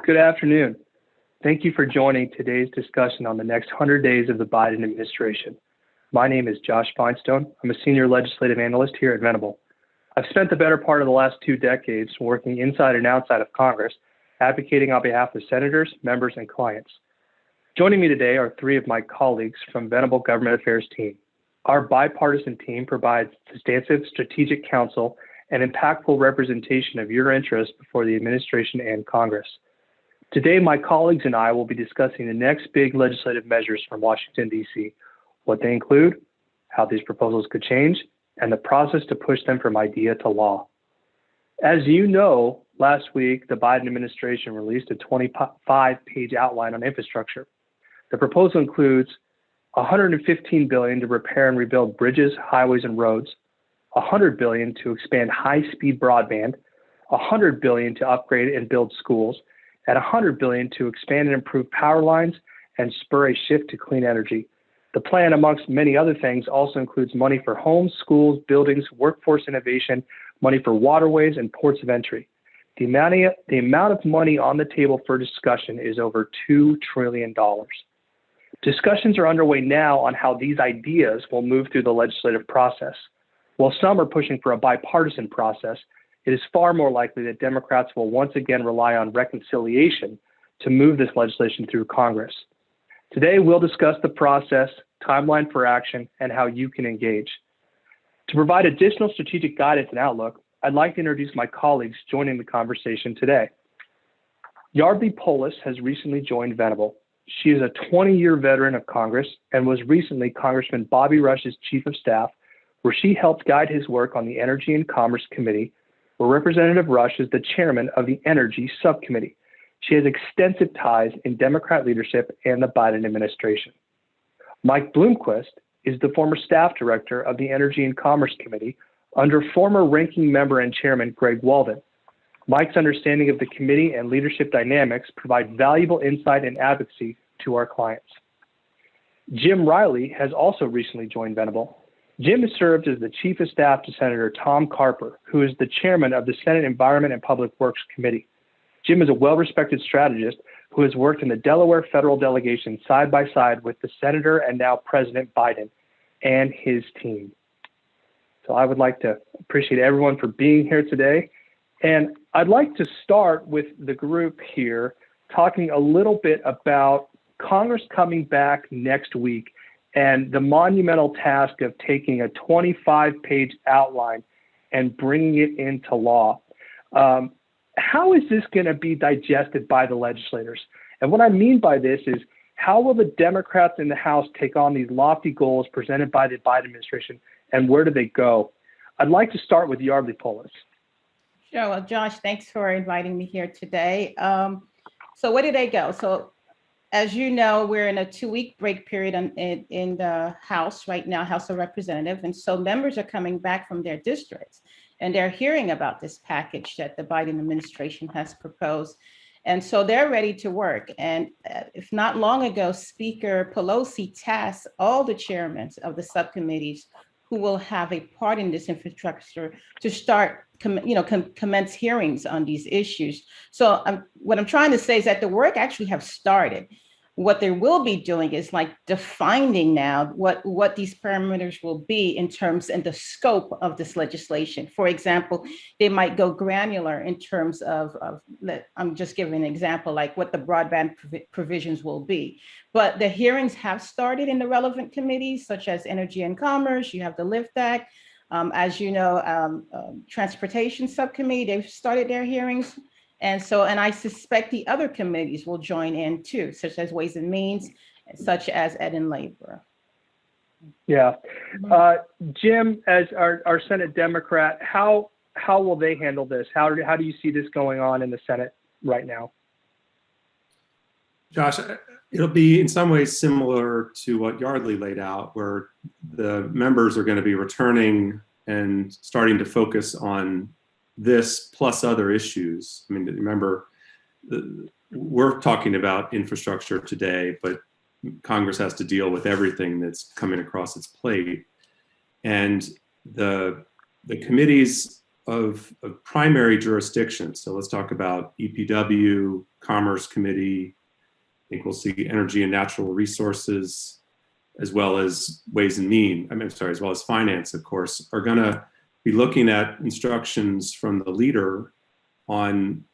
Good afternoon. Thank you for joining today's discussion on the next 100 days of the Biden administration. My name is Josh Feinstone. I'm a senior legislative analyst here at Venable. I've spent the better part of the last 2 decades working inside and outside of Congress, advocating on behalf of senators, members, and clients. Joining me today are 3 of my colleagues from Venable Government Affairs team. Our bipartisan team provides substantive strategic counsel and impactful representation of your interests before the administration and Congress. Today, my colleagues and I will be discussing the next big legislative measures from Washington, D.C., what they include, how these proposals could change, and the process to push them from idea to law. As you know, last week, the Biden administration released a 25-page outline on infrastructure. The proposal includes $115 billion to repair and rebuild bridges, highways, and roads, $100 billion to expand high-speed broadband, $100 billion to upgrade and build schools, and $100 billion to expand and improve power lines and spur a shift to clean energy. The plan, amongst many other things, also includes money for homes, schools, buildings, workforce innovation, money for waterways, and ports of entry. The amount of money on the table for discussion is over $2 trillion. Discussions are underway now on how these ideas will move through the legislative process. While some are pushing for a bipartisan process, it is far more likely that Democrats will once again rely on reconciliation to move this legislation through Congress. Today, we'll discuss the process, timeline for action, and how you can engage. To provide additional strategic guidance and outlook, I'd like to introduce my colleagues joining the conversation today. Yardley Polis has recently joined Venable. She is a 20-year veteran of Congress and was recently Congressman Bobby Rush's chief of staff, where she helped guide his work on the Energy and Commerce Committee, where Representative Rush is the chairman of the Energy Subcommittee. She has extensive ties in Democrat leadership and the Biden administration. Mike Bloomquist is the former staff director of the Energy and Commerce Committee under former ranking member and chairman Greg Walden. Mike's understanding of the committee and leadership dynamics provide valuable insight and advocacy to our clients. Jim Riley has also recently joined Venable. Jim has served as the chief of staff to Senator Tom Carper, who is the chairman of the Senate Environment and Public Works Committee. Jim is a well-respected strategist who has worked in the Delaware federal delegation side by side with the Senator and now President Biden and his team. So I would like to appreciate everyone for being here today. And I'd like to start with the group here talking a little bit about Congress coming back next week and the monumental task of taking a 25-page outline and bringing it into law. How is this going to be digested by the legislators? And what I mean by this is, how will the Democrats in the House take on these lofty goals presented by the Biden administration, and where do they go? I'd like to start with Yardley Polis. Sure. Well, Josh, thanks for inviting me here today. So where did they go? So as you know, we're in a 2-week break period in the House right now, House of Representatives. And so members are coming back from their districts and they're hearing about this package that the Biden administration has proposed. And so they're ready to work. And if not long ago, Speaker Pelosi tasked all the chairmen of the subcommittees who will have a part in this infrastructure to start commence hearings on these issues. So what I'm trying to say is that the work actually have started. What they will be doing is like defining now what these parameters will be in terms and the scope of this legislation. For example, they might go granular in terms of I'm just giving an example, like what the broadband provisions will be. But the hearings have started in the relevant committees, such as Energy and Commerce. You have the LIFT Act. As you know, Transportation Subcommittee, they've started their hearings. And I suspect the other committees will join in too, such as Ways and Means, such as Ed and Labor. Yeah. Jim, as our Senate Democrat, how will they handle this? How do you see this going on in the Senate right now? Josh, it'll be in some ways similar to what Yardley laid out, where the members are going to be returning and starting to focus on this plus other issues. I mean, remember, we're talking about infrastructure today, but Congress has to deal with everything that's coming across its plate. And the committees of primary jurisdictions. So let's talk about EPW, Commerce Committee. I think we'll see Energy and Natural Resources, as well as Ways and Means. As well as Finance, of course, are going to be looking at instructions from the leader on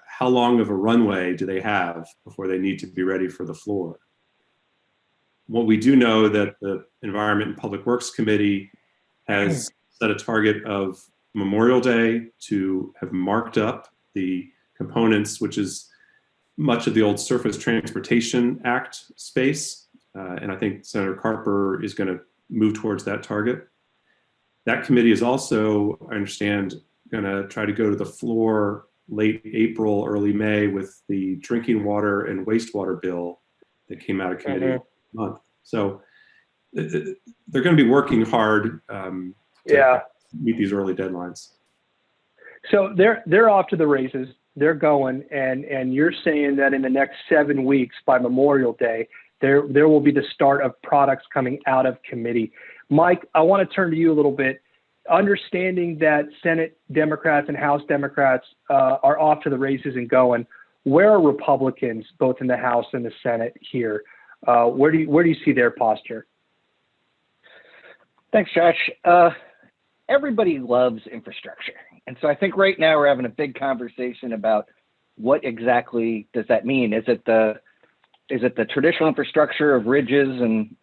how long of a runway do they have before they need to be ready for the floor. What we do know that the Environment and Public Works Committee has set a target of Memorial Day to have marked up the components, which is much of the old Surface Transportation Act space. And I think Senator Carper is going to move towards that target. That committee is also, I understand, going to try to go to the floor late April, early May with the drinking water and wastewater bill that came out of committee last month. So they're going to be working hard to meet these early deadlines. So they're off to the races. They're going, and you're saying that in the next 7 weeks by Memorial Day, there will be the start of products coming out of committee. Mike, I want to turn to you a little bit. Understanding that Senate Democrats and House Democrats are off to the races and going, where are Republicans, both in the House and the Senate here? Where do you see their posture? Thanks, Josh. Everybody loves infrastructure. And so I think right now we're having a big conversation about what exactly does that mean? Is it the traditional infrastructure of ridges and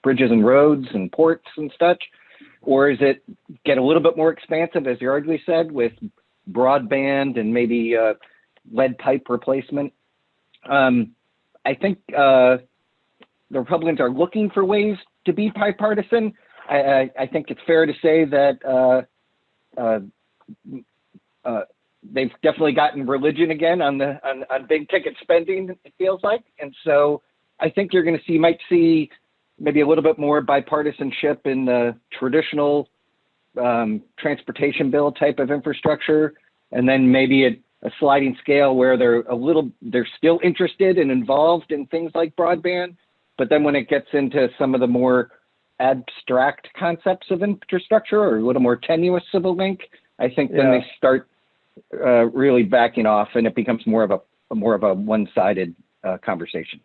bridges and roads and ports and such? Or is it get a little bit more expansive, as Yardley said, with broadband and maybe lead pipe replacement? I think the Republicans are looking for ways to be bipartisan. I think it's fair to say that they've definitely gotten religion again on big ticket spending, it feels like. And so I think you might see maybe a little bit more bipartisanship in the traditional transportation bill type of infrastructure, and then maybe a sliding scale where they're still interested and involved in things like broadband, but then when it gets into some of the more abstract concepts of infrastructure or a little more tenuous civil link, I think then they start really backing off, and it becomes more of a one-sided conversation.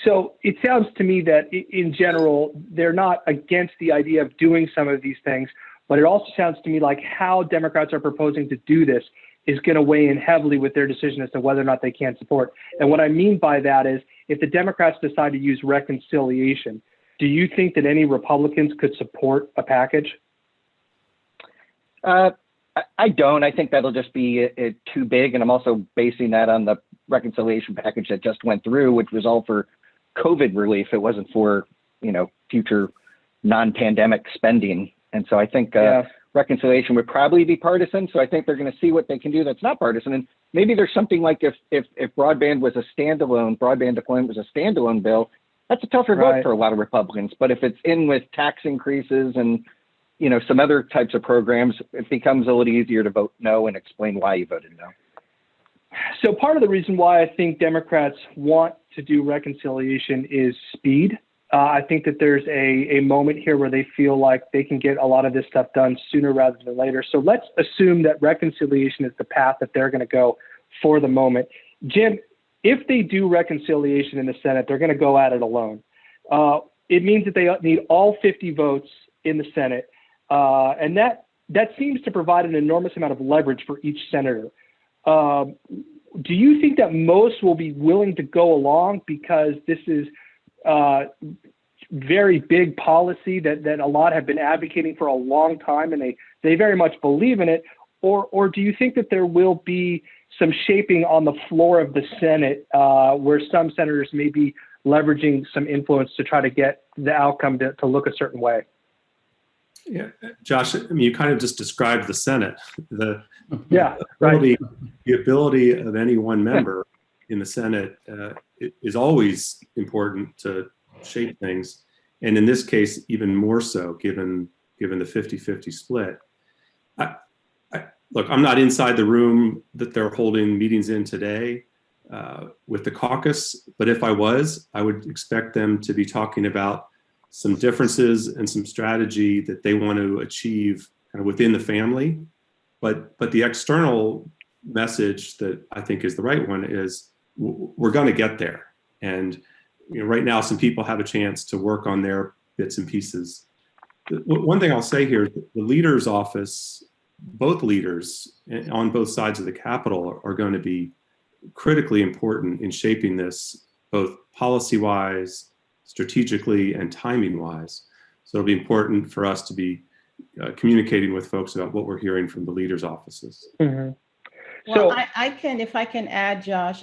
So it sounds to me that in general, they're not against the idea of doing some of these things, but it also sounds to me like how Democrats are proposing to do this is going to weigh in heavily with their decision as to whether or not they can support. And what I mean by that is if the Democrats decide to use reconciliation, do you think that any Republicans could support a package? I don't. I think that'll just be too big. And I'm also basing that on the reconciliation package that just went through, which was all for COVID relief. It wasn't for, future non-pandemic spending. And so I think reconciliation would probably be partisan. So I think they're going to see what they can do that's not partisan. And maybe there's something like if broadband deployment was a standalone bill, that's a tougher vote for a lot of Republicans. But if it's in with tax increases and, some other types of programs, it becomes a little easier to vote no and explain why you voted no. So part of the reason why I think Democrats want to do reconciliation is speed. I think that there's a moment here where they feel like they can get a lot of this stuff done sooner rather than later. So let's assume that reconciliation is the path that they're going to go for the moment. Jim, if they do reconciliation in the Senate, they're going to go at it alone. It means that they need all 50 votes in the Senate. And that seems to provide an enormous amount of leverage for each senator. Do you think that most will be willing to go along because this is very big policy that a lot have been advocating for a long time and they very much believe in it? Or do you think that there will be some shaping on the floor of the Senate where some senators may be leveraging some influence to try to get the outcome to look a certain way? Yeah, Josh, you kind of just described the Senate. The ability of any one member in the Senate is always important to shape things. And in this case, even more so, given the 50-50 split. Look, I'm not inside the room that they're holding meetings in today with the caucus, but if I was, I would expect them to be talking about some differences and some strategy that they want to achieve kind of within the family. But the external message that I think is the right one is we're going to get there. And right now, some people have a chance to work on their bits and pieces. One thing I'll say here, the leader's office, both leaders on both sides of the Capitol are going to be critically important in shaping this, both policy-wise, strategically, and timing-wise. So it'll be important for us to be communicating with folks about what we're hearing from the leaders' offices. Mm-hmm. Well, if I can add, Josh,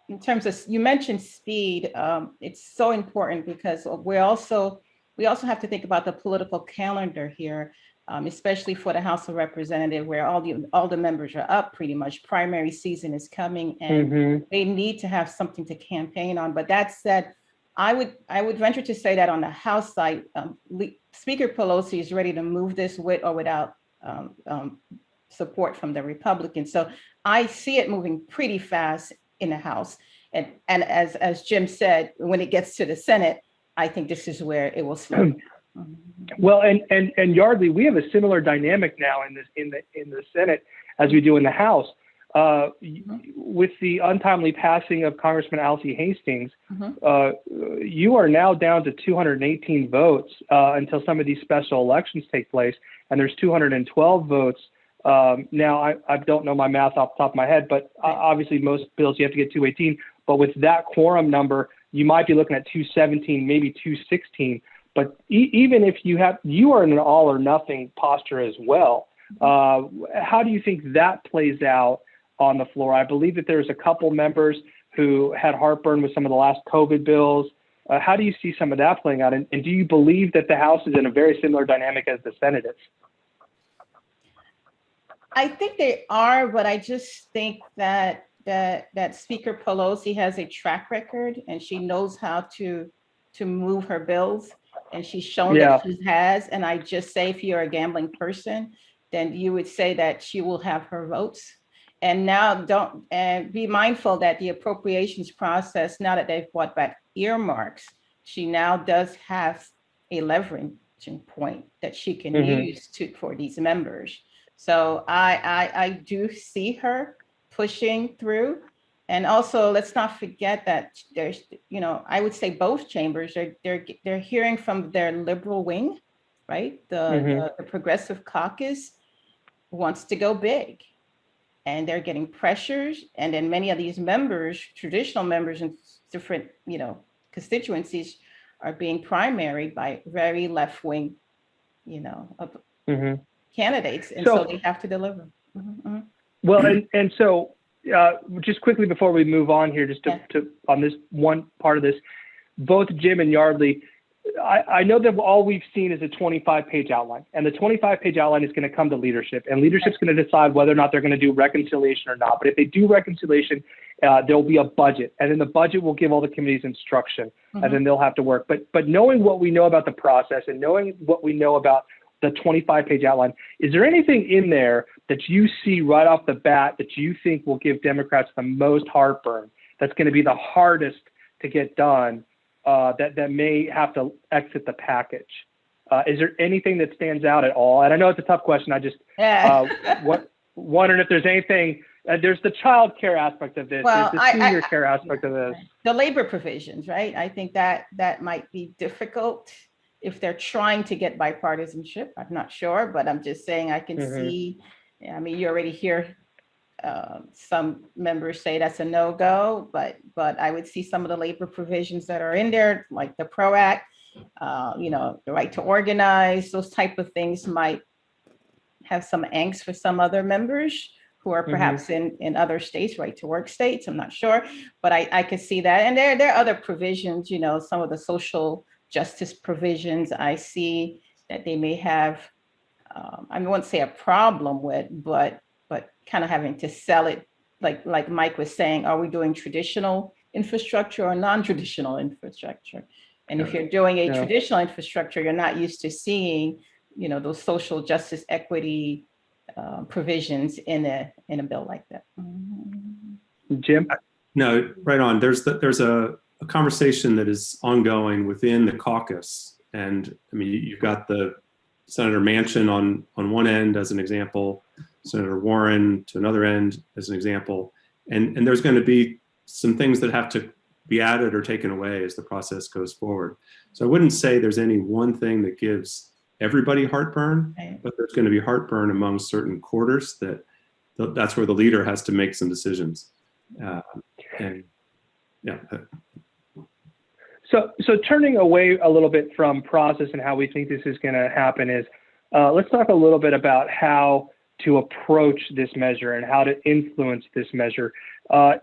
in terms of, you mentioned speed, it's so important because we also have to think about the political calendar here, especially for the House of Representatives, where all the members are up pretty much. Primary season is coming, and they need to have something to campaign on. But that said, I would venture to say that on the House side, Speaker Pelosi is ready to move this with or without support from the Republicans. So I see it moving pretty fast in the House. And as Jim said, when it gets to the Senate, I think this is where it will slow down. Well, and Yardley, we have a similar dynamic now in the Senate as we do in the House. With the untimely passing of Congressman Alcee Hastings, you are now down to 218 votes until some of these special elections take place, and there's 212 votes. Now, I don't know my math off the top of my head, but obviously most bills you have to get 218. But with that quorum number, you might be looking at 217, maybe 216. But even if you are in an all or nothing posture as well. How do you think that plays out on the floor? I believe that there's a couple members who had heartburn with some of the last COVID bills. How do you see some of that playing out? And do you believe that the House is in a very similar dynamic as the Senate is? I think they are, but I just think that Speaker Pelosi has a track record, and she knows how to move her bills, and she's shown that she has. And I just say, if you're a gambling person, then you would say that she will have her votes. And now be mindful that the appropriations process, now that they've brought back earmarks, she now does have a leveraging point that she can use for these members. So I do see her pushing through. And also, let's not forget that there's, I would say both chambers they're hearing from their liberal wing, right? The Progressive Caucus wants to go big, and they're getting pressures. And then many of these members, traditional members in different, constituencies, are being primaried by very left wing, candidates, and so they have to deliver. Well, and so just quickly before we move on here, just to on this one part of this, both Jim and Yardley, I know that all we've seen is a 25-page outline, and the 25-page outline is going to come to leadership, and leadership's going to decide whether or not they're going to do reconciliation or not. But if they do reconciliation, there'll be a budget, and then the budget will give all the committees instruction, and then they'll have to work. But knowing what we know about the process and knowing what we know about the 25-page outline, is there anything in there that you see right off the bat that you think will give Democrats the most heartburn, that's going to be the hardest to get done, that may have to exit the package? Is there anything that stands out at all? And I know it's a tough question. I just wondering if there's anything. There's the child care aspect of this. Well, there's the senior care aspect of this. The labor provisions, right? I think that might be difficult if they're trying to get bipartisanship. I'm not sure, but I'm just saying I can see. I mean, you already hear some members say that's a no-go, but I would see some of the labor provisions that are in there, like the PRO Act, the right to organize, those type of things might have some angst for some other members who are perhaps in other states, right to work states. I'm not sure, but I could see that. And there are other provisions, some of the social justice provisions I see that they may have, I won't say a problem with, but kind of having to sell it, like Mike was saying, are we doing traditional infrastructure or non-traditional infrastructure? And if you're doing a traditional infrastructure, you're not used to seeing, those social justice equity provisions in a bill like that. Jim? No, right on. There's a conversation that is ongoing within the caucus, and I mean, you've got the Senator Manchin on one end as an example, Senator Warren to another end as an example. And there's going to be some things that have to be added or taken away as the process goes forward. So I wouldn't say there's any one thing that gives everybody heartburn, but there's going to be heartburn among certain quarters that's where the leader has to make some decisions. And yeah. So turning away a little bit from process and how we think this is going to happen is, let's talk a little bit about how to approach this measure and how to influence this measure.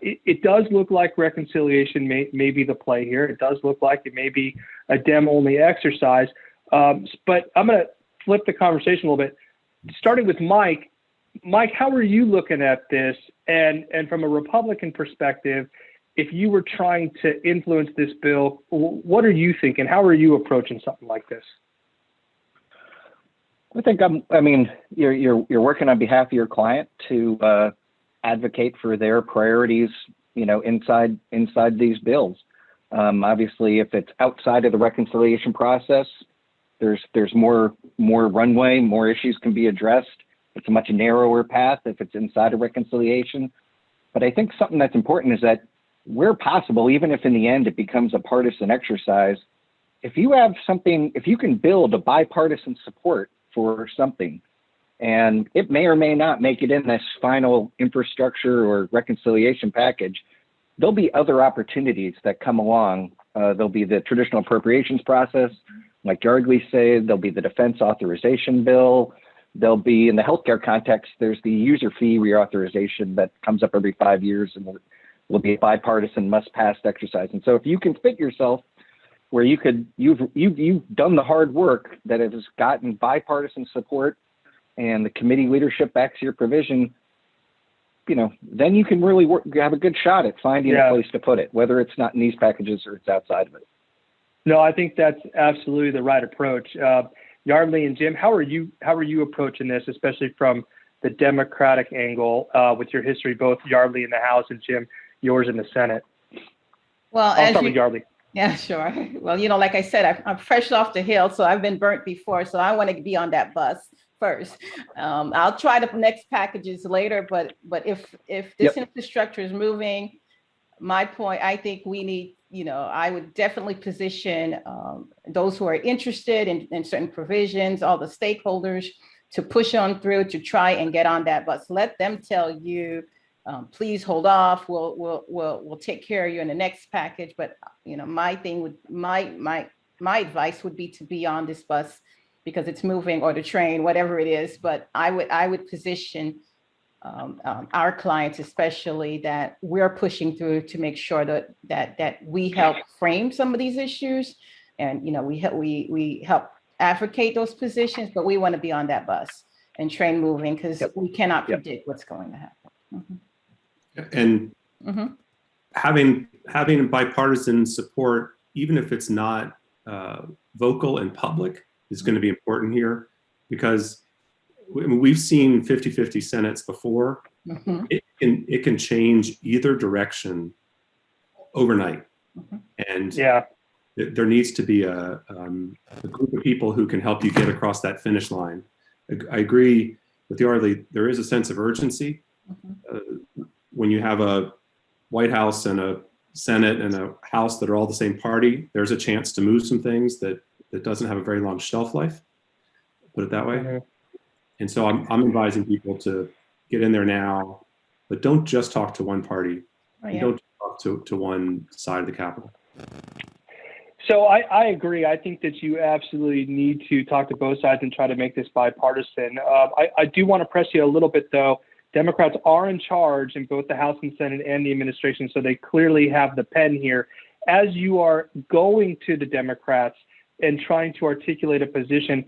It does look like reconciliation may be the play here. It does look like it may be a Dem-only exercise. But I'm going to flip the conversation a little bit, starting with Mike. Mike, how are you looking at this? And from a Republican perspective, if you were trying to influence this bill, what are you thinking? How are you approaching something like this? I think you're working on behalf of your client to advocate for their priorities, inside these bills. Obviously, if it's outside of the reconciliation process, there's more runway, more issues can be addressed. It's a much narrower path if it's inside of reconciliation. But I think something that's important is that where possible, even if in the end it becomes a partisan exercise, if you can build a bipartisan support for something, and it may or may not make it in this final infrastructure or reconciliation package, there'll be other opportunities that come along. There'll be the traditional appropriations process, like Yardley said, there'll be the defense authorization bill, there'll be, in the healthcare context, there's the user fee reauthorization that comes up every 5 years and will be a bipartisan must-pass exercise. And so if you can fit yourself where you've done the hard work that has gotten bipartisan support and the committee leadership backs your provision, then you can really have a good shot at finding a place to put it, whether it's not in these packages or it's outside of it. No, I think that's absolutely the right approach. Yardley and Jim, how are you approaching this, especially from the Democratic angle, with your history, both Yardley in the House and Jim, yours in the Senate? Well, I'll start with Yardley. Yeah, sure. Well, like I said, I'm fresh off the hill, so I've been burnt before, so I want to be on that bus first. I'll try the next packages later, but if this infrastructure is moving, my point, I think we need, I would definitely position those who are interested in certain provisions, all the stakeholders, to push on through to try and get on that bus. Let them tell you, please hold off. We'll take care of you in the next package. But my thing would my advice would be to be on this bus because it's moving, or the train, whatever it is. But I would position our clients, especially, that we're pushing through to make sure that we help frame some of these issues, and we help advocate those positions. But we want to be on that bus and train moving, because we cannot predict what's going to happen. Mm-hmm. And having bipartisan support, even if it's not vocal and public, is going to be important here, because we've seen 50-50 Senates before. Mm-hmm. It can change either direction overnight. Mm-hmm. And there needs to be a group of people who can help you get across that finish line. I agree with Yardley. There is a sense of urgency. Mm-hmm. When you have a White House and a Senate and a House that are all the same party, there's a chance to move some things that doesn't have a very long shelf life, put it that way. Mm-hmm. And so I'm advising people to get in there now, but don't just talk to one party. Oh, yeah. Don't talk to one side of the Capitol. So I agree. I think that you absolutely need to talk to both sides and try to make this bipartisan. I do want to press you a little bit, though. Democrats are in charge in both the House and Senate and the administration, so they clearly have the pen here. As you are going to the Democrats and trying to articulate a position,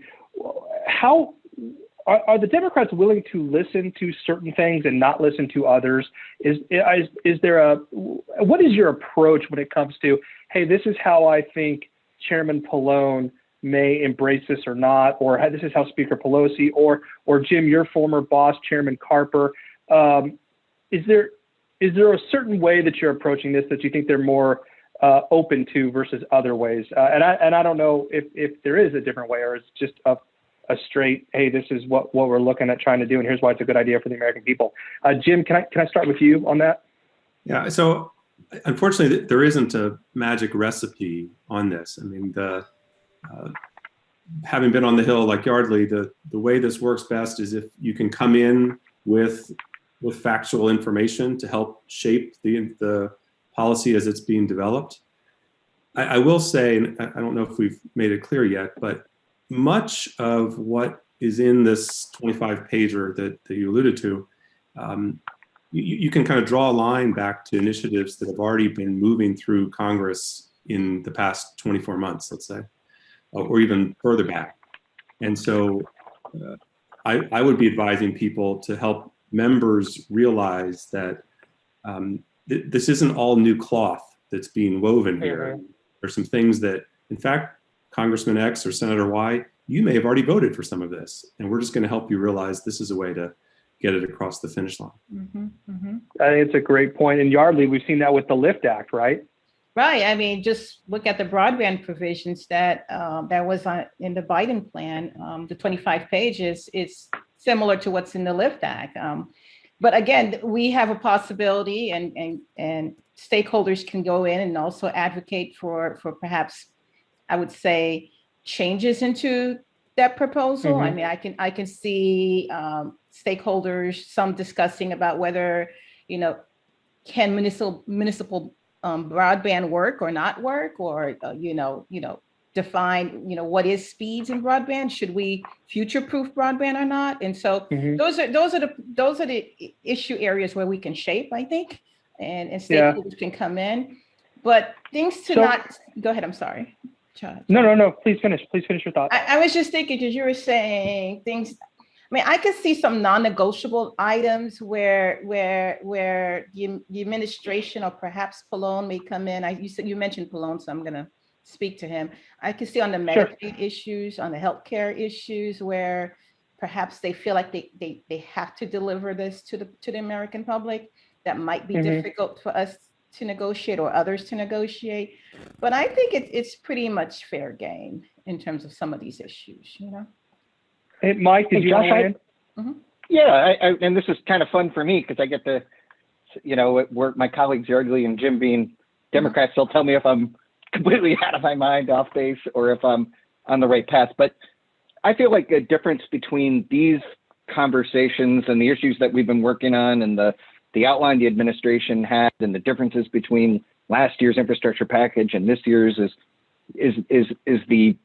how are the Democrats willing to listen to certain things and not listen to others? Is there what is your approach when it comes to, hey, this is how I think Chairman Pallone may embrace this or not, or this is how Speaker Pelosi or Jim, your former boss, Chairman Carper, is there a certain way that you're approaching this that you think they're more open to versus other ways? And I don't know if there is a different way, or it's just a a straight, hey, this is what we're looking at trying to do, and here's why it's a good idea for the American people. Jim, can I start with you on that? Yeah. So unfortunately, there isn't a magic recipe on this. I mean, having been on the Hill like Yardley, the way this works best is if you can come in with factual information to help shape the policy as it's being developed. I will say, and I don't know if we've made it clear yet, but much of what is in this 25-pager that you alluded to, you can kind of draw a line back to initiatives that have already been moving through Congress in the past 24 months, let's say, or even further back. And so I would be advising people to help members realize that this isn't all new cloth that's being woven here. There's some things that, in fact, Congressman X or Senator Y, you may have already voted for some of this, and we're just going to help you realize this is a way to get it across the finish line. I think it's a great point. In Yardley, we've seen that with the LIFT Act, right? Right. I mean, just look at the broadband provisions that was in the Biden plan. The 25 pages is similar to what's in the LIFT Act. But again, we have a possibility, and stakeholders can go in and also advocate for perhaps, I would say, changes into that proposal. I mean, I can see stakeholders, some discussing about whether, can municipal broadband work or not work, or define what is speeds in broadband. Should we future-proof broadband or not? And so those are the issue areas where we can shape, I think, and stakeholders can come in. But things to not go ahead. I'm sorry. No. Please finish your thought. I was just thinking, because you were saying things. I mean, I could see some non-negotiable items where the administration or perhaps Pallone may come in. You mentioned Pallone, so I'm going to speak to him. I could see on the Medicaid issues, on the healthcare issues, where perhaps they feel like they have to deliver this to the American public. That might be difficult for us to negotiate or others to negotiate. But I think it's pretty much fair game in terms of some of these issues, Hey, Mike, did you want to weigh in? Yeah, and this is kind of fun for me because I get to, work my colleagues Yardley and Jim being Democrats, they'll tell me if I'm completely out of my mind, off base, or if I'm on the right path. But I feel like a difference between these conversations and the issues that we've been working on and the outline the administration had and the differences between last year's infrastructure package and this year's is the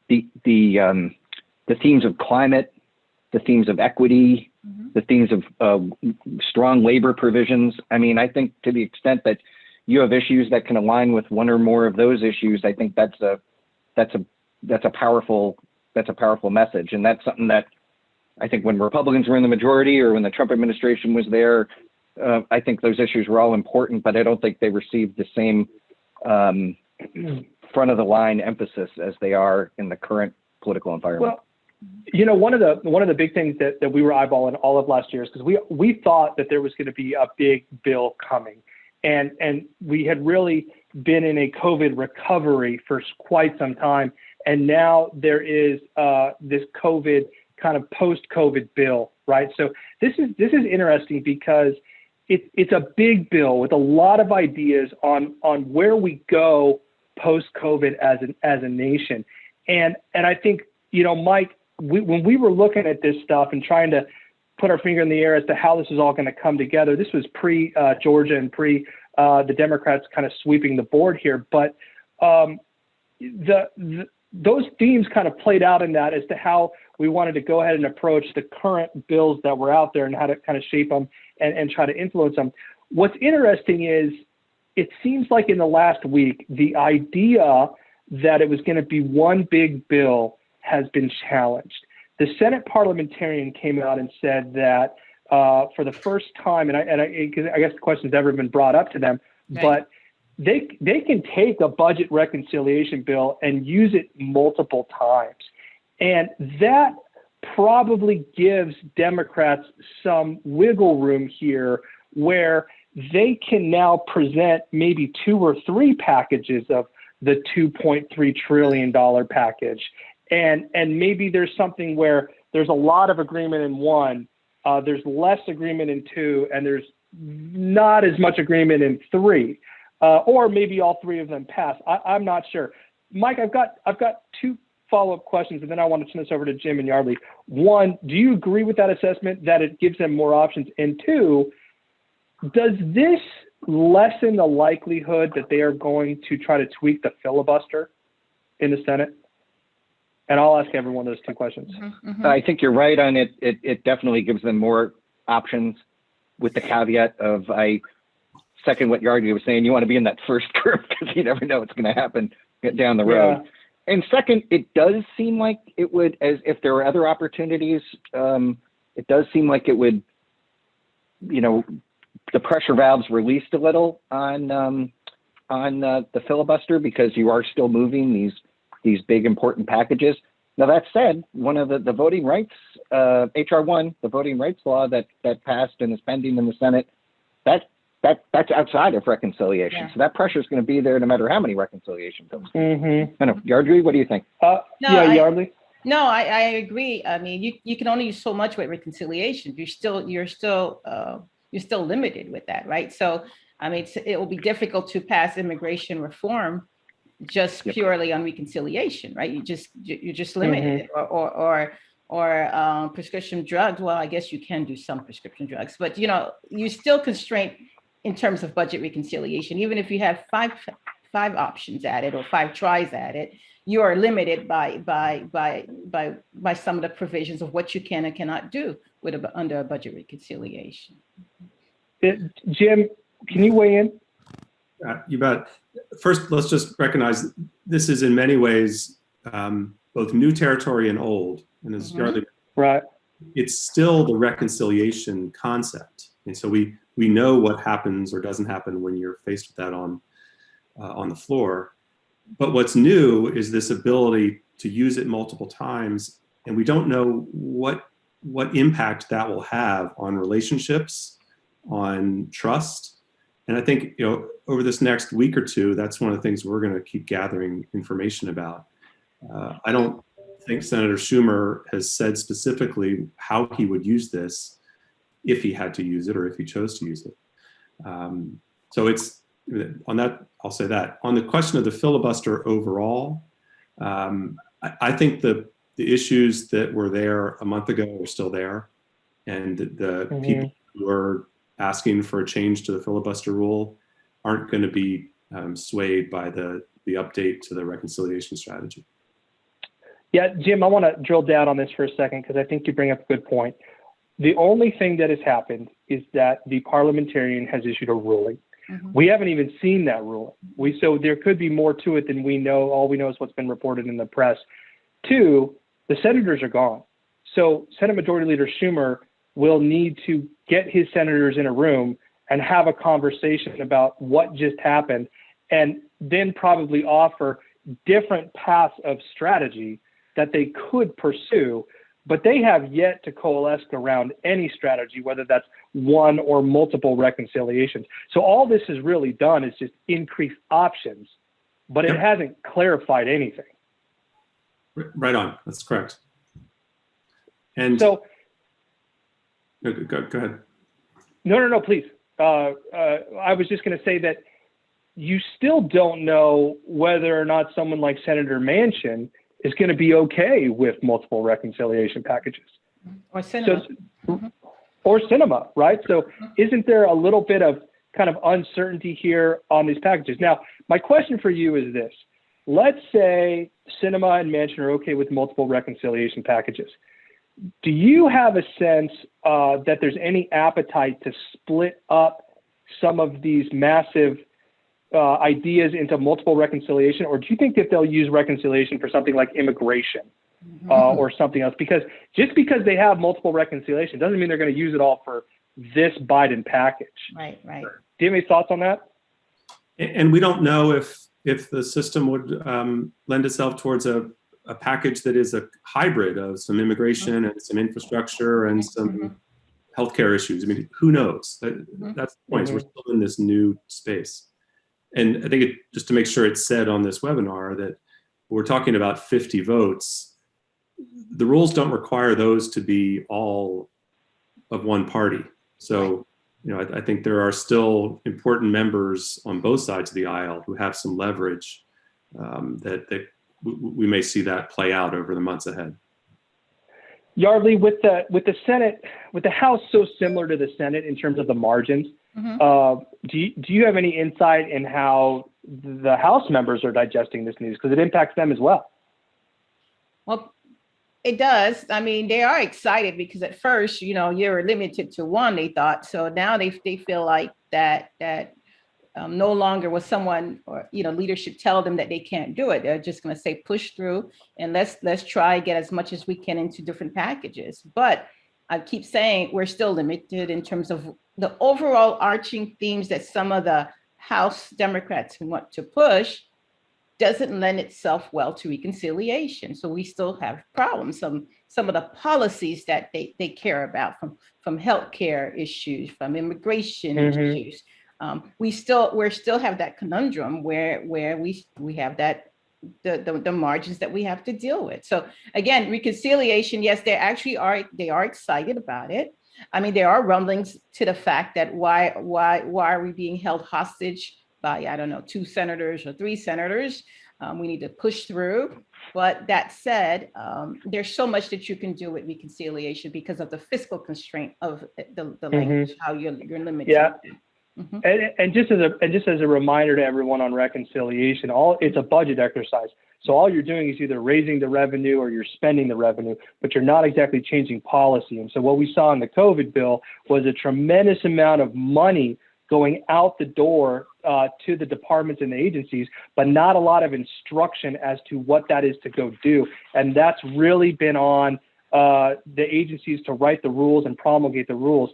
themes of climate, the themes of equity, the themes of strong labor provisions. I mean, I think to the extent that you have issues that can align with one or more of those issues, I think that's a powerful message. And that's something that I think when Republicans were in the majority or when the Trump administration was there, I think those issues were all important, but I don't think they received the same front of the line emphasis as they are in the current political environment. Well, one of the big things that we were eyeballing all of last year is because we thought that there was going to be a big bill coming, and we had really been in a COVID recovery for quite some time, and now there is this COVID kind of post-COVID bill, right? So this is interesting because it's a big bill with a lot of ideas on where we go post-COVID as a nation, and I think Mike, when we were looking at this stuff and trying to put our finger in the air as to how this is all going to come together, this was pre Georgia and pre the Democrats kind of sweeping the board here, but those themes kind of played out in that as to how we wanted to go ahead and approach the current bills that were out there and how to kind of shape them and try to influence them. What's interesting is it seems like in the last week, the idea that it was going to be one big bill has been challenged. The Senate parliamentarian came out and said that for the first time, and I guess the question's never been brought up to them, right, but they can take a budget reconciliation bill and use it multiple times. And that probably gives Democrats some wiggle room here where they can now present maybe 2 or 3 packages of the $2.3 trillion package. And maybe there's something where there's a lot of agreement in 1, there's less agreement in 2, and there's not as much agreement in 3, or maybe all 3 of them pass. I'm not sure. Mike, I've got 2 follow-up questions, and then I want to turn this over to Jim and Yardley. 1, do you agree with that assessment that it gives them more options? And 2, does this lessen the likelihood that they are going to try to tweak the filibuster in the Senate? And I'll ask everyone those 2 questions. I think you're right on it. It definitely gives them more options, with the caveat of, I second what Yardley was saying. You want to be in that first group because you never know what's going to happen down the road. Yeah. And second, it does seem like it would, as if there were other opportunities, it does seem like it would, the pressure valves released a little on the filibuster, because you are still moving these big important packages. Now, that said, one of the voting rights, HR 1, the voting rights law that passed and is pending in the Senate, that's outside of reconciliation. Yeah. So that pressure is going to be there no matter how many reconciliation bills. I know, Yardley, what do you think? Yardley. No, I agree. I mean, you can only use so much with reconciliation. You're still limited with that, right? So, I mean, it will be difficult to pass immigration reform just purely on reconciliation, right? You're just limited. Or prescription drugs. Well, I guess you can do some prescription drugs, but you still constrained in terms of budget reconciliation. Even if you have five options at it or 5 tries at it, you are limited by some of the provisions of what you can and cannot do under a budget reconciliation. Jim, can you weigh in? You bet. First, let's just recognize this is in many ways both new territory and old. And as Yardley, right, it's still the reconciliation concept. And so we know what happens or doesn't happen when you're faced with that on the floor. But what's new is this ability to use it multiple times, and we don't know what impact that will have on relationships, on trust. And I think over this next week or 2, that's one of the things we're going to keep gathering information about. I don't think Senator Schumer has said specifically how he would use this if he had to use it or if he chose to use it. So it's on that, I'll say that. On the question of the filibuster overall, I think the issues that were there a month ago are still there. And the people who are asking for a change to the filibuster rule aren't going to be swayed by the update to the reconciliation strategy. Yeah, Jim, I want to drill down on this for a second because I think you bring up a good point. The only thing that has happened is that the parliamentarian has issued a ruling. We haven't even seen that ruling. So there could be more to it than we know. All we know is what's been reported in the press. 2, the senators are gone. So Senate Majority Leader Schumer will need to get his senators in a room and have a conversation about what just happened, and then probably offer different paths of strategy that they could pursue, but they have yet to coalesce around any strategy, whether that's one or multiple reconciliations. So all this has really done is just increase options, but it hasn't clarified anything. Right on, that's correct. And so, go ahead. No, please. I was just going to say that you still don't know whether or not someone like Senator Manchin is going to be okay with multiple reconciliation packages. Or cinema. Or cinema, right? So isn't there a little bit of kind of uncertainty here on these packages? Now, my question for you is this. Let's say cinema and Manchin are okay with multiple reconciliation packages. Do you have a sense that there's any appetite to split up some of these massive ideas into multiple reconciliation, or do you think that they'll use reconciliation for something like immigration or something else? Because just because they have multiple reconciliation doesn't mean they're going to use it all for this Biden package. Right. Do you have any thoughts on that? And we don't know if the system would lend itself towards a package that is a hybrid of some immigration and some infrastructure and some healthcare issues. I mean, who knows? That's the point. We're still in this new space. And I think just to make sure it's said on this webinar that we're talking about 50 votes, the rules don't require those to be all of one party. So, I think there are still important members on both sides of the aisle who have some leverage that we may see that play out over the months ahead. Yardley, with the Senate, with the House so similar to the Senate in terms of the margins, do you have any insight in how the House members are digesting this news? Because it impacts them as well. Well, it does. I mean, they are excited because at first, you're limited to one, they thought. So now they feel like that no longer will someone or leadership tell them that they can't do it. They're just going to say push through and let's try get as much as we can into different packages. But I keep saying we're still limited in terms of the overall arching themes that some of the House Democrats want to push doesn't lend itself well to reconciliation. So we still have problems. Some of the policies that they care about, from healthcare issues, from immigration issues. We still have that conundrum where we have that the margins that we have to deal with. So again, reconciliation, yes, they are excited about it. I mean, there are rumblings to the fact that why are we being held hostage by, I don't know, 2 senators or 3 senators? We need to push through. But that said, there's so much that you can do with reconciliation because of the fiscal constraint of the language, how you're limited. Yeah. And just as a reminder to everyone on reconciliation, it's a budget exercise. So all you're doing is either raising the revenue or you're spending the revenue, but you're not exactly changing policy. And so what we saw in the COVID bill was a tremendous amount of money going out the door to the departments and the agencies, but not a lot of instruction as to what that is to go do. And that's really been on the agencies to write the rules and promulgate the rules.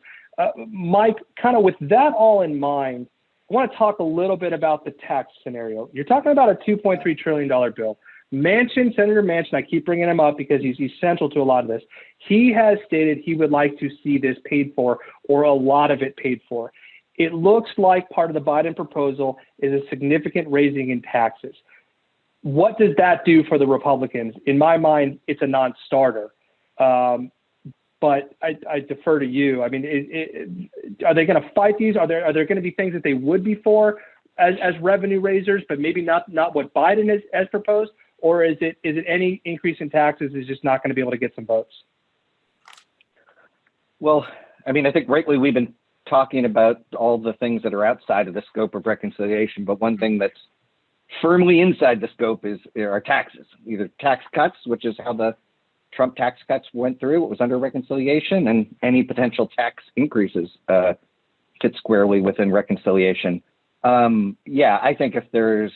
Mike, kind of with that all in mind, I want to talk a little bit about the tax scenario. You're talking about a $2.3 trillion bill. Senator Manchin, I keep bringing him up because he's central to a lot of this. He has stated he would like to see this paid for, or a lot of it paid for. It looks like part of the Biden proposal is a significant raising in taxes. What does that do for the Republicans? In my mind, it's a non-starter. But I defer to you. I mean, are they going to fight these? Are there going to be things that they would be for as revenue raisers, but maybe not what Biden has proposed? Or is it any increase in taxes is just not going to be able to get some votes? Well, I mean, I think rightly we've been talking about all the things that are outside of the scope of reconciliation, but one thing that's firmly inside the scope are taxes, either tax cuts, which is how the Trump tax cuts went through. It was under reconciliation, and any potential tax increases fit squarely within reconciliation. I think if there's,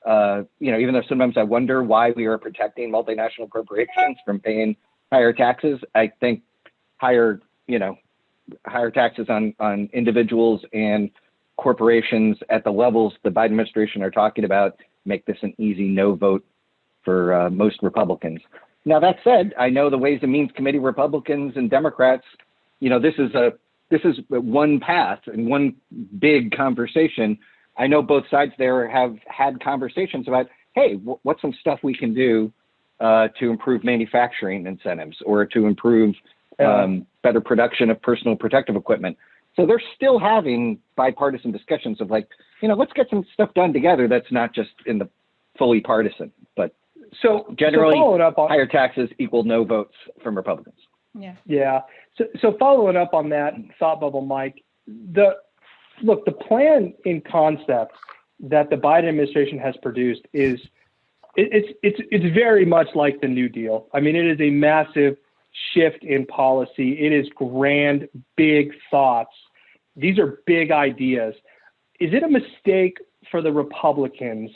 even though sometimes I wonder why we are protecting multinational corporations from paying higher taxes, I think higher taxes on individuals and corporations at the levels the Biden administration are talking about make this an easy no vote for most Republicans. Now, that said, I know the Ways and Means Committee Republicans and Democrats, this is one path and one big conversation. I know both sides there have had conversations about, hey, what's some stuff we can do to improve manufacturing incentives or to improve better production of personal protective equipment. So they're still having bipartisan discussions of let's get some stuff done together that's not just in the fully partisan, but so generally so higher taxes equal no votes from Republicans. Yeah. So following up on that thought bubble, Mike, the plan in concept that the Biden administration has produced is it's very much like the New Deal. I mean, it is a massive shift in policy. It is grand, big thoughts. These are big ideas. Is it a mistake for the Republicans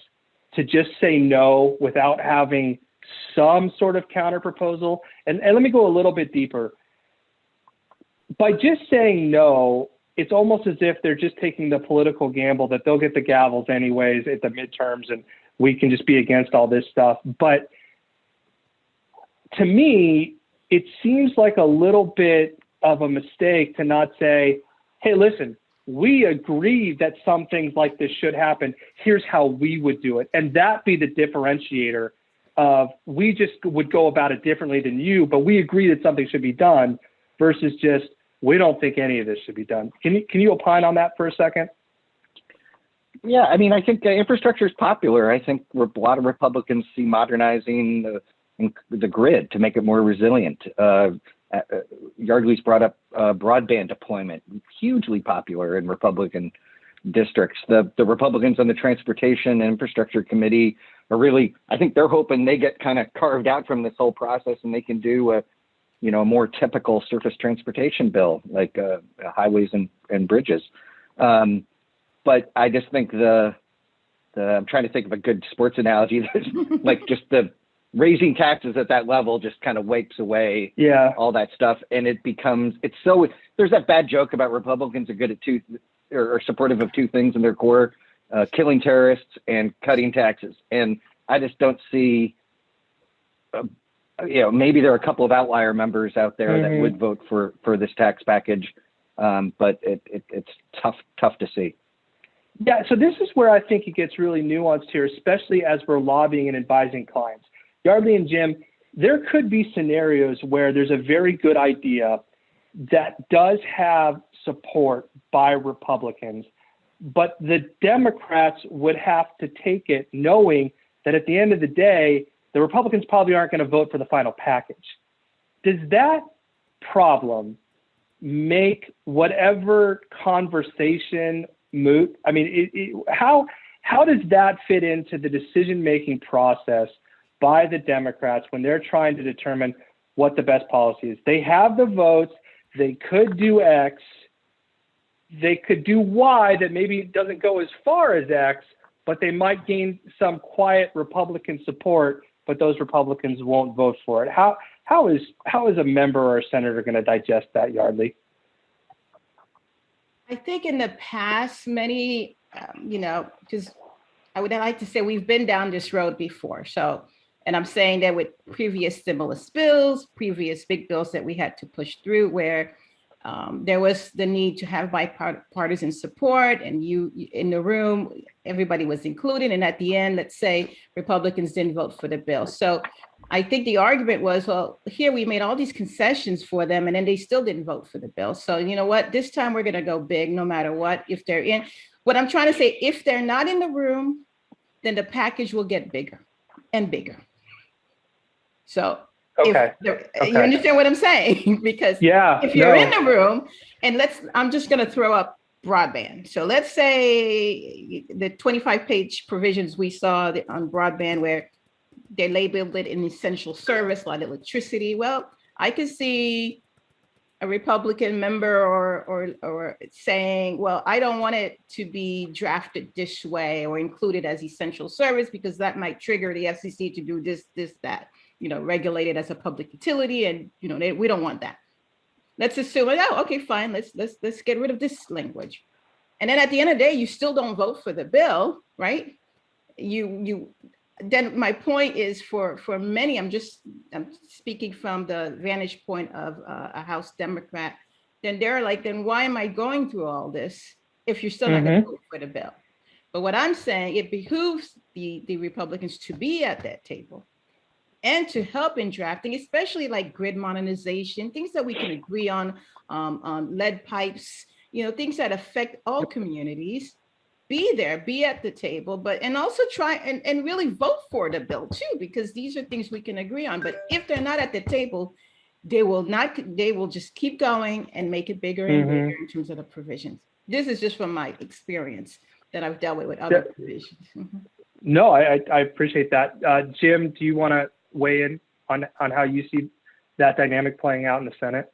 to just say no without having some sort of counter proposal? And let me go a little bit deeper. By just saying no, it's almost as if they're just taking the political gamble that they'll get the gavels anyways at the midterms and we can just be against all this stuff. But to me, it seems like a little bit of a mistake to not say, hey, listen, we agree that some things like this should happen. Here's how we would do it. And that be the differentiator of we just would go about it differently than you, but we agree that something should be done versus just we don't think any of this should be done. Can you opine on that for a second? Yeah, I mean, I think infrastructure is popular. I think a lot of Republicans see modernizing the grid to make it more resilient. Yardley's brought up broadband deployment, hugely popular in Republican districts. The Republicans on the Transportation and Infrastructure Committee are really, I think they're hoping they get kind of carved out from this whole process and they can do a more typical surface transportation bill like highways and bridges. But I just think I'm trying to think of a good sports analogy. Like just the raising taxes at that level just kind of wipes away all that stuff. And there's that bad joke about Republicans are good at are supportive of two things in their core, killing terrorists and cutting taxes. And I just don't see, maybe there are a couple of outlier members out there that would vote for this tax package. But it's tough to see. Yeah, so this is where I think it gets really nuanced here, especially as we're lobbying and advising clients. Yardley and Jim, there could be scenarios where there's a very good idea that does have support by Republicans, but the Democrats would have to take it knowing that at the end of the day, the Republicans probably aren't going to vote for the final package. Does that problem make whatever conversation moot? I mean, how does that fit into the decision-making process by the Democrats when they're trying to determine what the best policy is? They have the votes. They could do X. They could do Y that maybe doesn't go as far as X, but they might gain some quiet Republican support, but those Republicans won't vote for it. How is a member or a senator going to digest that, Yardley? I think in the past, many, because I would like to say we've been down this road before. So, and I'm saying that with previous stimulus bills, previous big bills that we had to push through where there was the need to have bipartisan support and you in the room, everybody was included. And at the end, let's say Republicans didn't vote for the bill. So I think the argument was, well, here we made all these concessions for them and then they still didn't vote for the bill. So you know what, this time we're going to go big no matter what. If they're in, what I'm trying to say, if they're not in the room, then the package will get bigger and bigger. So okay. You understand what I'm saying? Because if you're in the room and I'm just going to throw up broadband. So let's say the 25-page provisions we saw on broadband where they labeled it an essential service like electricity. Well, I could see a Republican member or saying, well, I don't want it to be drafted this way or included as essential service because that might trigger the FCC to do this, that, regulate it as a public utility. And, we don't want that. Let's assume, okay, fine. Let's get rid of this language. And then at the end of the day, you still don't vote for the bill, right? Then my point is for many, I'm speaking from the vantage point of a House Democrat, then they're like, then why am I going through all this if you're still not going to vote for the bill? But what I'm saying, it behooves the Republicans to be at that table and to help in drafting, especially like grid modernization, things that we can agree on lead pipes, things that affect all communities. Be there, be at the table, and also try and really vote for the bill too, because these are things we can agree on. But if they're not at the table, they will just keep going and make it bigger and bigger in terms of the provisions. This is just from my experience that I've dealt with other provisions. No, I appreciate that. Jim, do you want to weigh in on how you see that dynamic playing out in the Senate?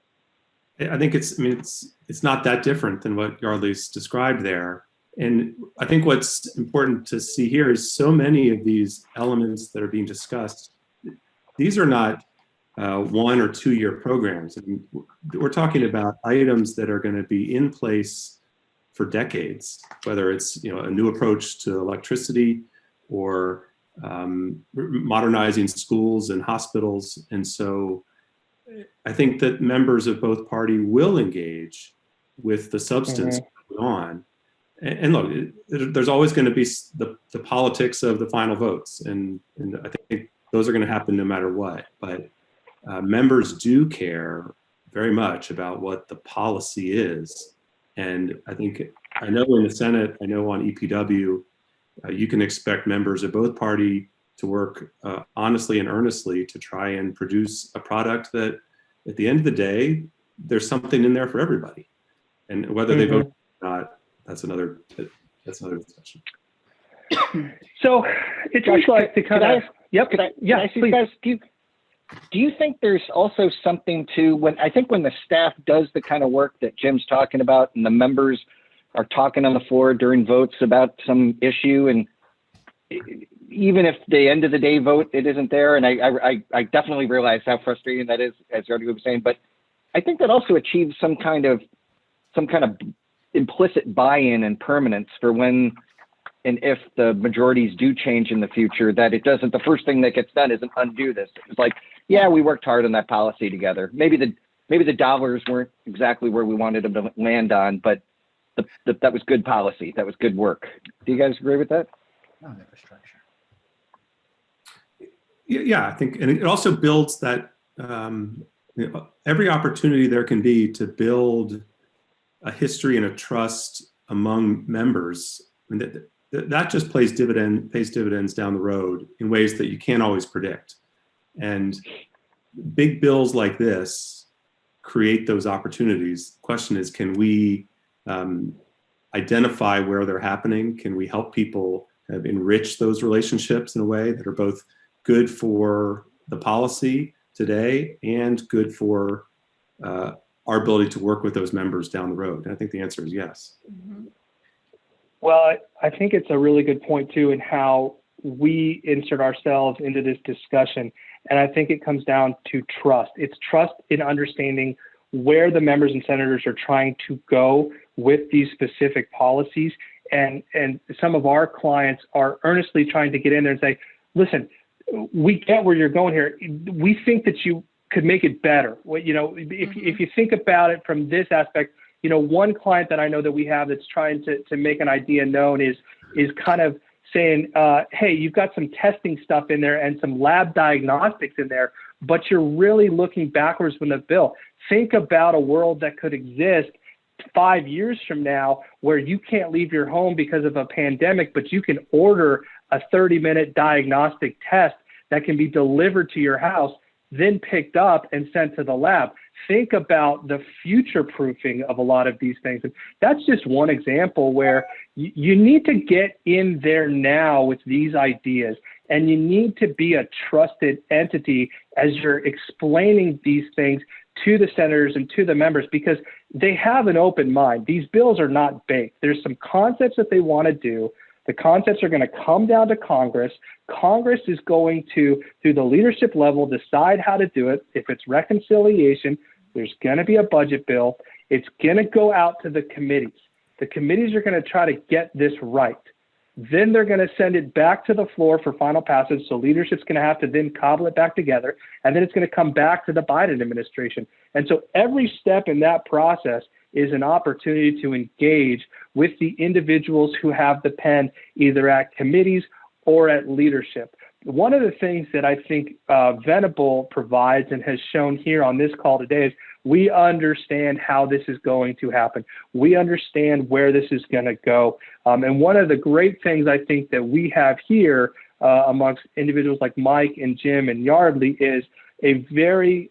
I think it's not that different than what Yardley's described there. And I think what's important to see here is so many of these elements that are being discussed, these are not 1 or 2 year programs. I mean, we're talking about items that are going to be in place for decades, whether it's a new approach to electricity or modernizing schools and hospitals. And so I think that members of both parties will engage with the substance going on. And look, there's always going to be the politics of the final votes. And I think those are going to happen no matter what. But members do care very much about what the policy is. And I know in the Senate, I know on EPW, you can expect members of both party to work honestly and earnestly to try and produce a product that at the end of the day, there's something in there for everybody. And whether they vote or not, that's another discussion. So it seems like the kind of, Could I ask you guys, do you think there's also something to when the staff does the kind of work that Jim's talking about and the members are talking on the floor during votes about some issue, and even if the end of the day vote, it isn't there, and I definitely realize how frustrating that is, as Jordy was saying, but I think that also achieves some kind of implicit buy-in and permanence for when and if the majorities do change in the future, that it doesn't, the first thing that gets done isn't undo this. It's like, yeah, we worked hard on that policy together. Maybe the dollars weren't exactly where we wanted them to land on, but that was good policy. That was good work. Do you guys agree with that? On infrastructure. Yeah, I think, and it also builds that every opportunity there can be to build a history and a trust among members. I mean, that just pays dividends down the road in ways that you can't always predict. And big bills like this create those opportunities. The question is, can we identify where they're happening? Can we help people kind of enrich those relationships in a way that are both good for the policy today and good for our ability to work with those members down the road? And I think the answer is yes. Mm-hmm. Well, I think it's a really good point too in how we insert ourselves into this discussion. And I think it comes down to trust. It's trust in understanding where the members and senators are trying to go with these specific policies. And some of our clients are earnestly trying to get in there and say, listen, we get where you're going here. We think that you could make it better. Well, if you think about it from this aspect, one client that I know that we have that's trying to make an idea known is kind of saying, hey, you've got some testing stuff in there and some lab diagnostics in there, but you're really looking backwards from the bill. Think about a world that could exist 5 years from now where you can't leave your home because of a pandemic, but you can order a 30-minute diagnostic test that can be delivered to your house, then picked up and sent to the lab. Think about the future proofing of a lot of these things. And that's just one example where you need to get in there now with these ideas, and you need to be a trusted entity as you're explaining these things to the senators and to the members, because they have an open mind. These bills are not baked. There's some concepts that they want to do. The concepts are going to come down to Congress. Congress is going to, through the leadership level, decide how to do it. If it's reconciliation, there's going to be a budget bill. It's going to go out to the committees. The committees are going to try to get this right. Then they're going to send it back to the floor for final passage. So leadership's going to have to then cobble it back together. And then it's going to come back to the Biden administration. And so every step in that process is an opportunity to engage with the individuals who have the pen, either at committees or at leadership. One of the things that I think Venable provides and has shown here on this call today is we understand how this is going to happen. We understand where this is going to go. And one of the great things I think that we have here amongst individuals like Mike and Jim and Yardley is a very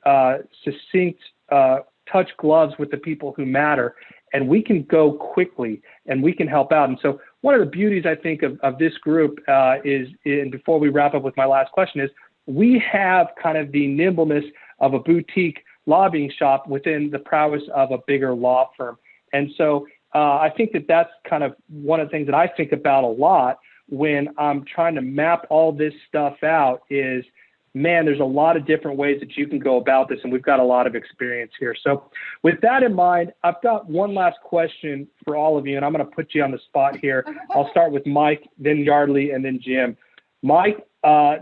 succinct touch gloves with the people who matter, and we can go quickly and we can help out. And so one of the beauties, I think, of this group is, and before we wrap up with my last question, is we have kind of the nimbleness of a boutique lobbying shop within the prowess of a bigger law firm. And so I think that that's kind of one of the things that I think about a lot when I'm trying to map all this stuff out is, man, there's a lot of different ways that you can go about this, and we've got a lot of experience here. So with that in mind, I've got one last question for all of you, and I'm going to put you on the spot here. I'll start with Mike, then Yardley, and then Jim. Mike,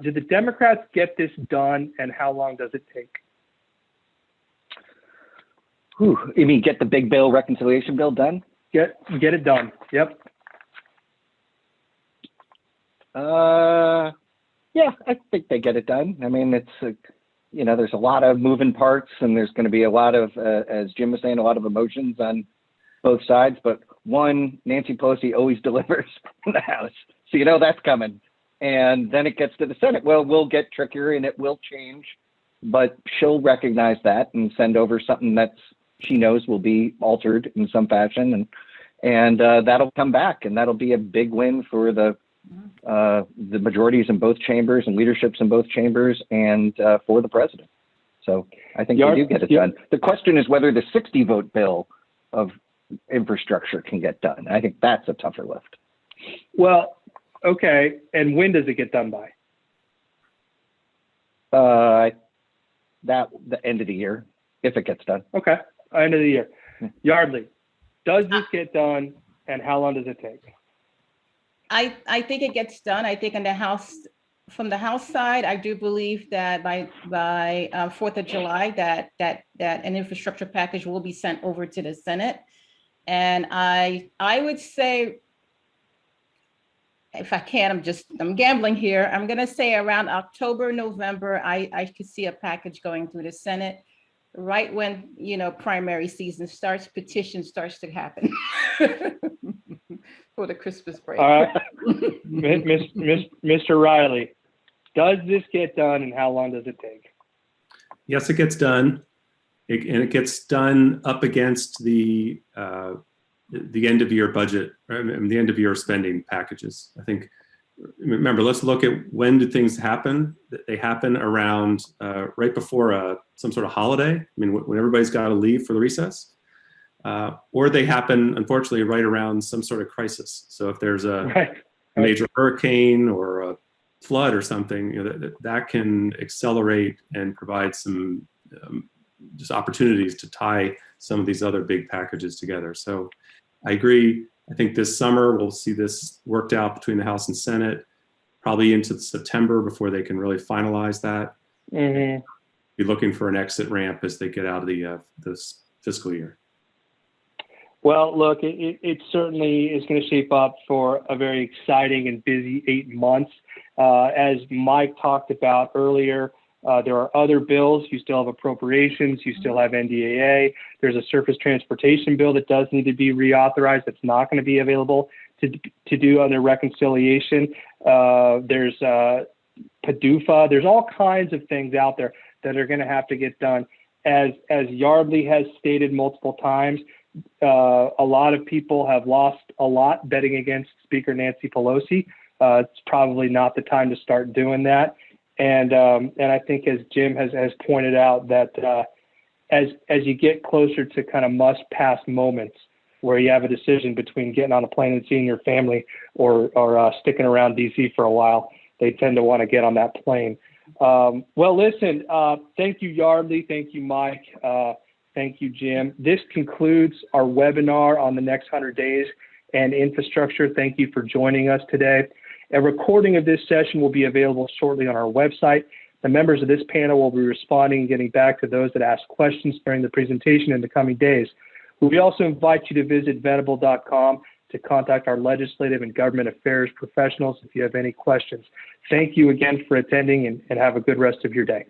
did the Democrats get this done, and how long does it take? You mean get the big bill, reconciliation bill done? Get it Yeah, I think they get it done. I mean, there's a lot of moving parts, and there's going to be a lot of, as Jim was saying, a lot of emotions on both sides. But Nancy Pelosi always delivers in the House, so that's coming. And then it gets to the Senate. Well, we'll get trickier, and it will change, but she'll recognize that and send over something that she knows will be altered in some fashion, and that'll come back, and that'll be a big win for the majorities in both chambers and leaderships in both chambers, and for the president. So I think we do get it done. The question is whether the 60-vote bill of infrastructure can get done. I think that's a tougher lift. Well, okay. And when does it get done by? The end of the year, if it gets done. Okay, end of the year. Yardley, does this get done, and how long does it take? I think it gets done. I think from the House side, I do believe that by 4th of July, that an infrastructure package will be sent over to the Senate. And I would say, if I can, I'm gambling here. I'm going to say around October, November, I could see a package going through the Senate right when, primary season starts, petition starts to happen for the Christmas break. All right. Mr. Riley, does this get done, and how long does it take? Yes, it gets done. And it gets done up against the end of year budget, right? The end of year spending packages. I think, remember, let's look at when do things happen. They happen around right before some sort of holiday. I mean, when everybody's got to leave for the recess, or they happen, unfortunately, right around some sort of crisis. So if there's a major hurricane or a flood or something, that can accelerate and provide some just opportunities to tie some of these other big packages together. So I agree. I think this summer we'll see this worked out between the House and Senate, probably into September before they can really finalize that. Mm-hmm. Be looking for an exit ramp as they get out of this fiscal year. Well, look, it certainly is going to shape up for a very exciting and busy 8 months. As Mike talked about earlier, there are other bills. You still have appropriations. You still have NDAA. There's a surface transportation bill that does need to be reauthorized. That's not going to be available to do under reconciliation. There's PDUFA. There's all kinds of things out there that are going to have to get done. As Yardley has stated multiple times, a lot of people have lost a lot betting against Speaker Nancy Pelosi. It's probably not the time to start doing that. And I think, as Jim has pointed out, that as you get closer to kind of must-pass moments where you have a decision between getting on a plane and seeing your family or sticking around D.C. for a while, they tend to want to get on that plane. Well, listen, thank you, Yardley. Thank you, Mike. Thank you, Jim. This concludes our webinar on the next 100 days and infrastructure. Thank you for joining us today. A recording of this session will be available shortly on our website. The members of this panel will be responding and getting back to those that ask questions during the presentation in the coming days. We also invite you to visit venable.com to contact our legislative and government affairs professionals if you have any questions. Thank you again for attending, and have a good rest of your day.